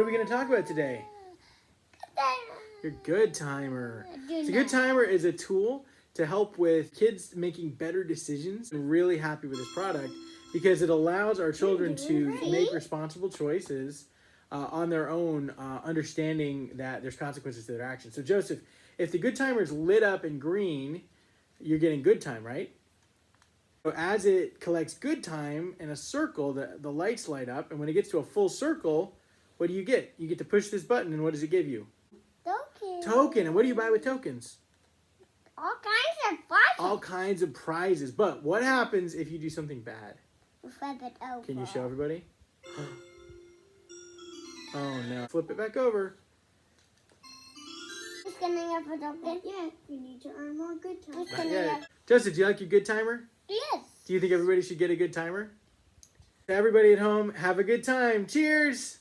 we going to talk about today? Your Goodtimer. So Goodtimer is a tool to help with kids making better decisions. I'm really happy with this product because it allows our children to make responsible choices on their own, understanding that there's consequences to their actions. So Joseph, if the Goodtimer is lit up in green, you're getting good time, right? So as it collects good time in a circle, the lights light up, and when it gets to a full circle, what do you get? You get to push this button, and what does it give you? Token. And what do you buy with tokens? All kinds of prizes. All kinds of prizes. But what happens if you do something bad? You flip it over. Can you show everybody? Oh no. Flip it back over. Who's gonna have a token? Yeah, we need to earn more good time. Not yet. Joseph, do you like your Goodtimer? Yes. Do you think everybody should get a Goodtimer? Everybody at home, have a good time. Cheers!